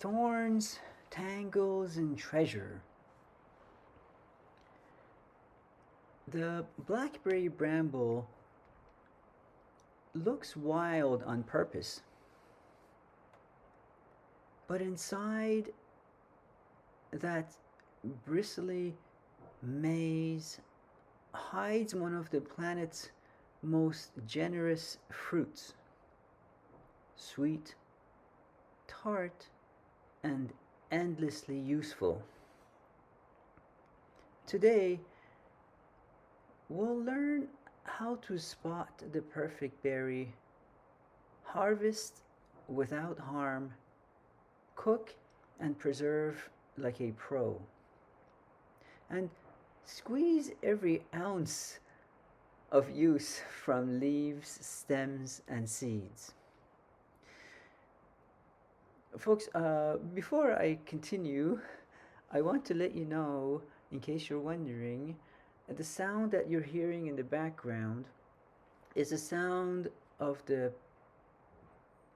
Thorns, tangles, and treasure. The blackberry bramble looks wild on purpose, but inside that bristly maze hides one of the planet's most generous fruits, sweet, tart, and endlessly useful. Today, we'll learn how to spot the perfect berry, harvest without harm, cook and preserve like a pro, and squeeze every ounce of use from leaves, stems, and seeds. Folks, before I continue, I want to let you know, in case you're wondering, the sound that you're hearing in the background is the sound of the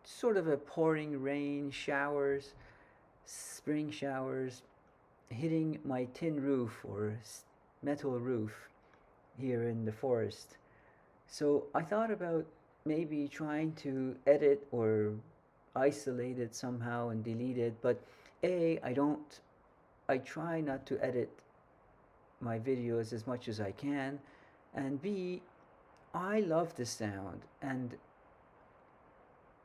sort of a pouring rain, showers, spring showers hitting my tin roof or metal roof here in the forest. So I thought about maybe trying to edit or isolate it somehow and delete it, but I try not to edit my videos as much as I can, and B, I love the sound, and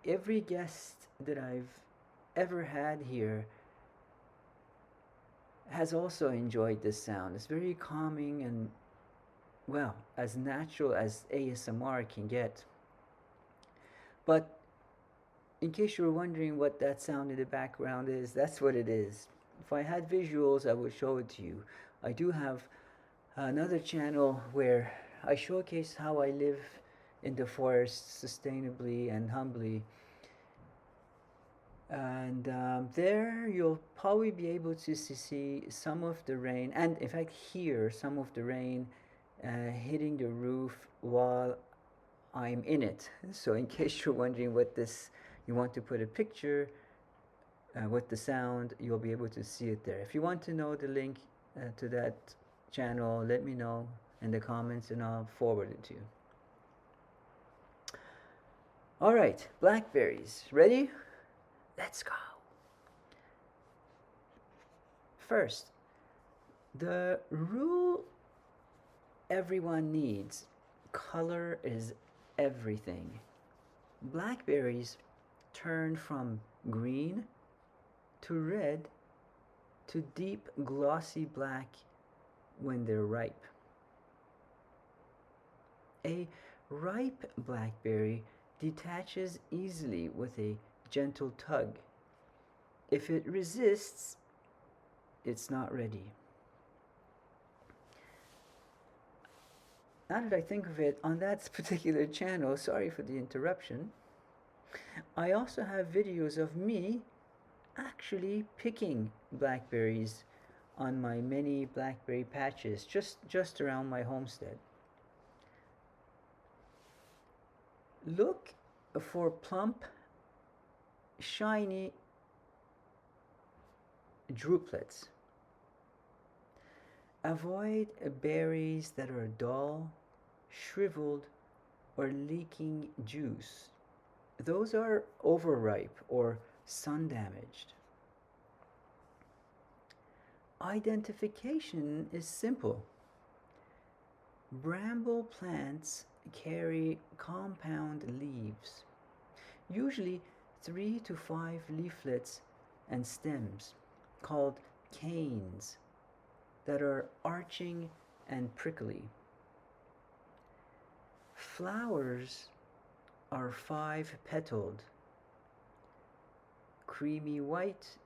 every guest that I've ever had here has also enjoyed this sound. It's very calming and, well, as natural as ASMR can get. But in case you were wondering what that sound in the background is, that's what it is. If I had visuals, I would show it to you. I do have another channel where I showcase how I live in the forest sustainably and humbly. And there you'll probably be able to see some of the rain, and in fact hear some of the rain hitting the roof while I'm in it. So in case you're wondering what this, you want to put a picture with the sound, you'll be able to see it there. If you want to know the link to that channel, let me know in the comments and I'll forward it to you. All right, blackberries, ready? Let's go. First, the rule everyone needs: color is everything. Blackberries turn from green to red to deep glossy black when they're ripe. A ripe blackberry detaches easily with a gentle tug. If it resists, it's not ready. Now that I think of it, on that particular channel, sorry for the interruption, I also have videos of me actually picking blackberries on my many blackberry patches just around my homestead. Look for plump, shiny drupelets. Avoid berries that are dull, shriveled, or leaking juice. Those are overripe or sun damaged. Identification is simple. Bramble plants carry compound leaves, usually 3 to 5 leaflets and stems, called canes, that are arching and prickly. Flowers are 5-petaled, creamy white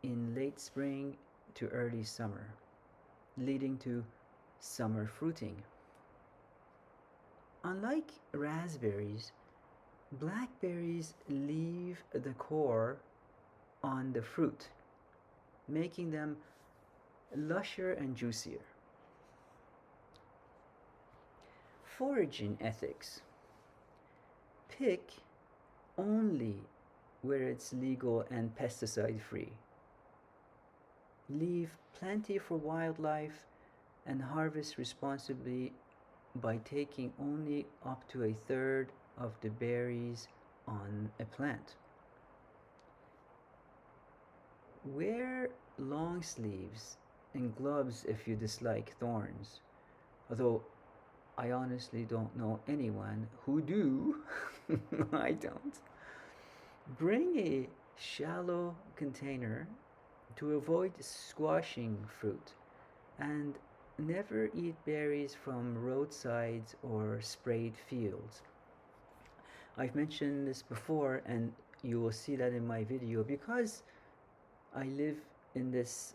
in late spring to early summer, leading to summer fruiting. Unlike raspberries, blackberries leave the core on the fruit, making them lusher and juicier. Foraging ethics: pick only where it's legal and pesticide free. Leave plenty for wildlife and harvest responsibly by taking only up to a third of the berries on a plant. Wear long sleeves and gloves if you dislike thorns, although I honestly don't know anyone who do. I don't. Bring a shallow container to avoid squashing fruit, and never eat berries from roadsides or sprayed fields. I've mentioned this before, and you will see that in my video because I live in this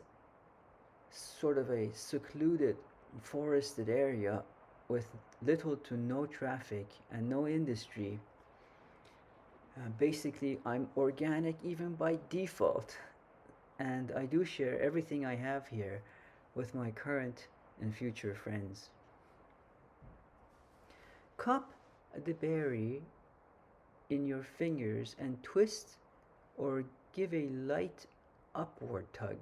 sort of a secluded, forested area with little to no traffic and no industry. Basically, I'm organic even by default, and I do share everything I have here with my current and future friends. Cup the berry in your fingers and twist or give a light upward tug.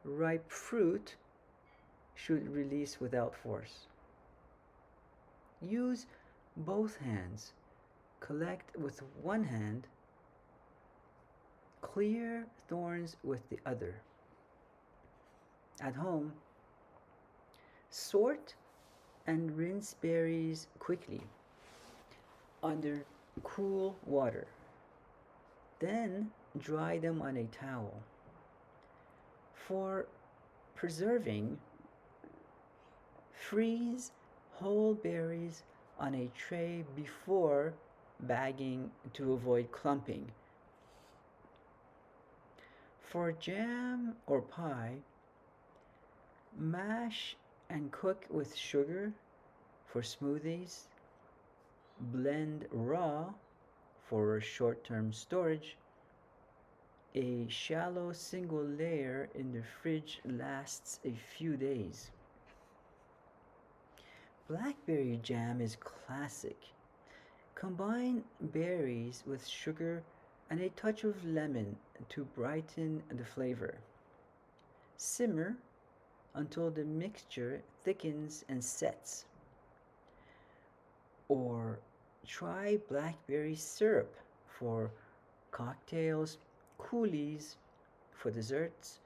Ripe fruit should release without force. Use both hands. Collect with one hand. Clear thorns with the other. At home, sort and rinse berries quickly under cool water. Then dry them on a towel. For preserving, freeze whole berries on a tray before bagging to avoid clumping. For jam or pie, mash and cook with sugar. For smoothies, blend raw for short-term storage. A shallow single layer in the fridge lasts a few days. Blackberry jam is classic. Combine berries with sugar and a touch of lemon to brighten the flavor. Simmer until the mixture thickens and sets. Or try blackberry syrup for cocktails, coulis for desserts,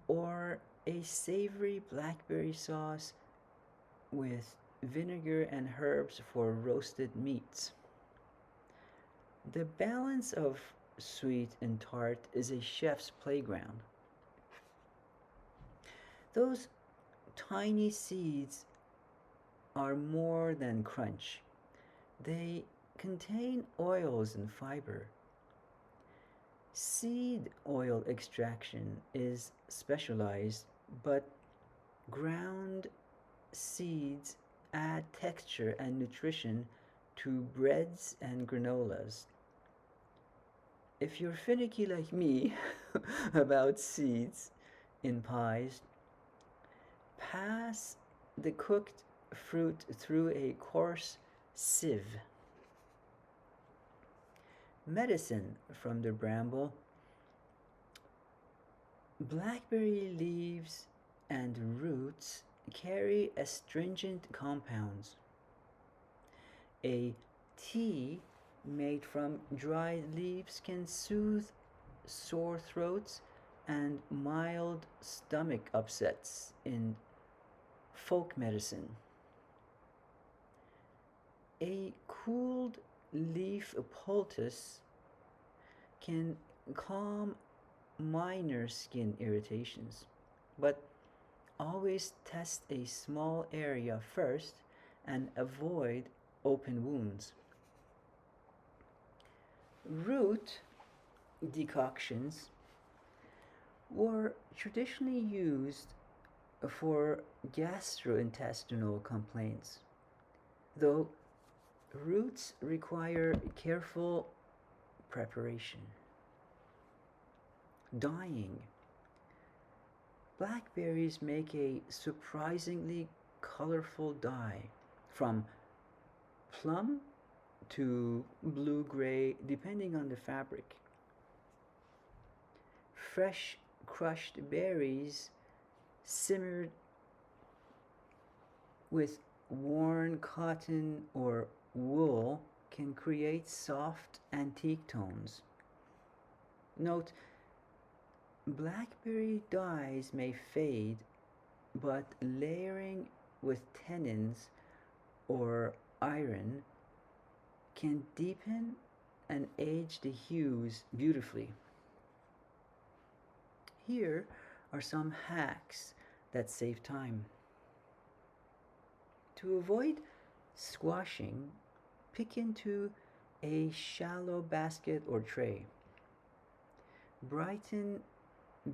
or a savory blackberry sauce with vinegar and herbs for roasted meats. The balance of sweet and tart is a chef's playground. Those tiny seeds are more than crunch. They contain oils and fiber. Seed oil extraction is specialized, but ground seeds add texture and nutrition to breads and granolas. If you're finicky like me about seeds in pies, pass the cooked fruit through a coarse sieve. Medicine from the bramble. Blackberry leaves and roots carry astringent compounds. A tea made from dried leaves can soothe sore throats and mild stomach upsets in folk medicine. A cooled leaf poultice can calm minor skin irritations, but always test a small area first and avoid open wounds. Root decoctions were traditionally used for gastrointestinal complaints, though roots require careful preparation. Dyeing. Blackberries make a surprisingly colorful dye, from plum to blue gray, depending on the fabric. fresh crushed berries simmered with worn cotton or wool can create soft antique tones. Note, blackberry dyes may fade, but layering with tannins or iron can deepen and age the hues beautifully. Here are some hacks that save time. To avoid squashing, pick into a shallow basket or tray. Brighten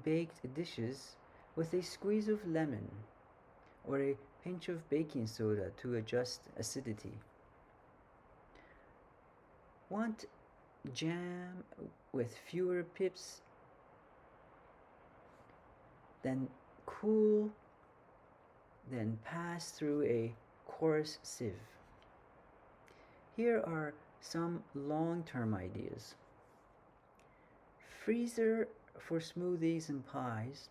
baked dishes with a squeeze of lemon or a pinch of baking soda to adjust acidity. Want jam with fewer pips? Then cool, then pass through a coarse sieve. Here are some long term ideas: freezer for smoothies and pies,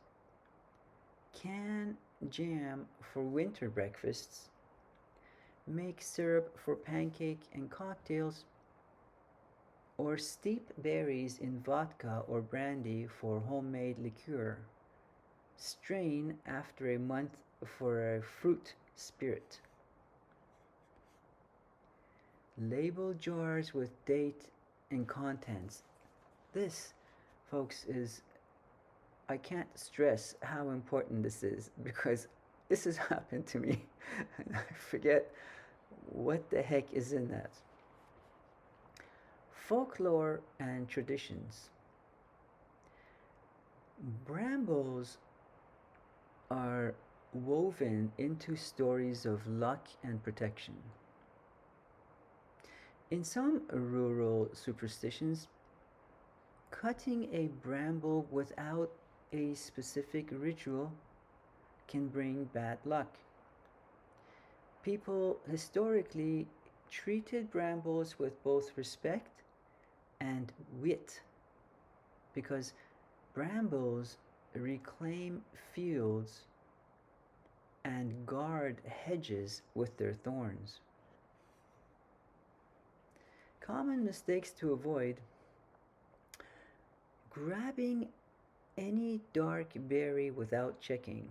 can jam for winter breakfasts, make syrup for pancake and cocktails, or steep berries in vodka or brandy for homemade liqueur. Strain after a month for a fruit spirit. Label jars with date and contents. This, folks, I can't stress how important this is because this has happened to me and I forget what the heck is in that. Folklore and traditions. Brambles are woven into stories of luck and protection. In some rural superstitions, cutting a bramble without a specific ritual can bring bad luck. People historically treated brambles with both respect and wit because brambles reclaim fields and guard hedges with their thorns. Common mistakes to avoid: grabbing any dark berry without checking.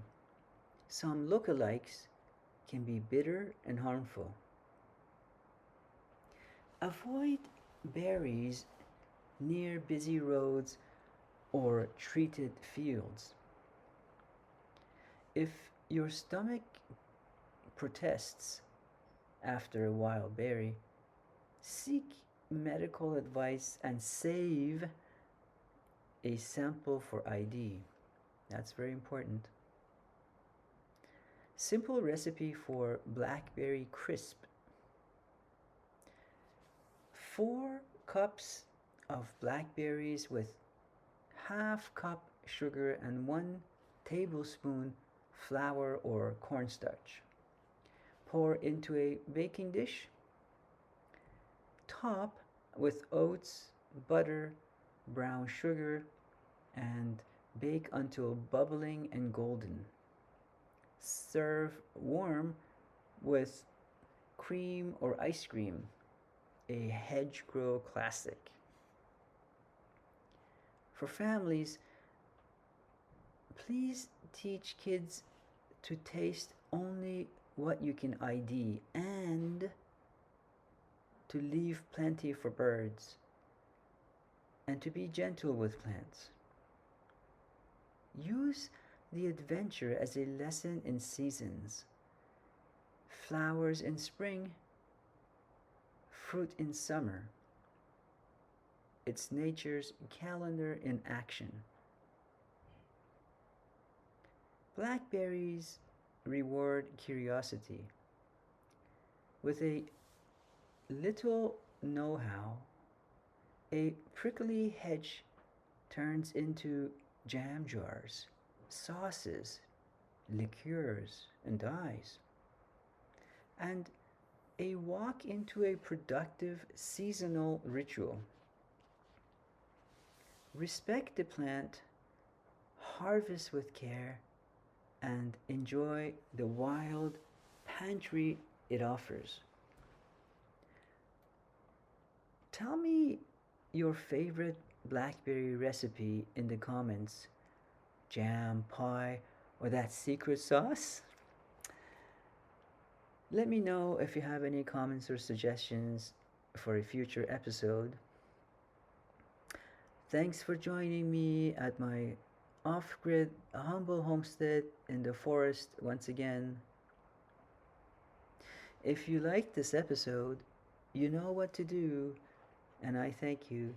Some lookalikes can be bitter and harmful. Avoid berries near busy roads or treated fields. If your stomach protests after a wild berry, seek medical advice and save a sample for ID. That's very important. Simple recipe for blackberry crisp: 4 cups of blackberries with half cup sugar and 1 tablespoon flour or cornstarch. Pour into a baking dish. Top with oats, butter, brown sugar, and bake until bubbling and golden. Serve warm with cream or ice cream, a hedgerow classic. For families, please teach kids to taste only what you can ID and to leave plenty for birds and to be gentle with plants. Use the adventure as a lesson in seasons. Flowers in spring, fruit in summer. It's nature's calendar in action. Blackberries reward curiosity. With a little know-how, a prickly hedge turns into jam jars, sauces, liqueurs, and dyes. And a walk into a productive seasonal ritual. Respect the plant harvest with care, and enjoy the wild pantry it offers. Tell me your favorite blackberry recipe in the comments. Jam, pie, or that secret sauce? Let me know if you have any comments or suggestions for a future episode. Thanks for joining me at my off grid humble homestead in the forest once again. If you liked this episode, you know what to do, and I thank you.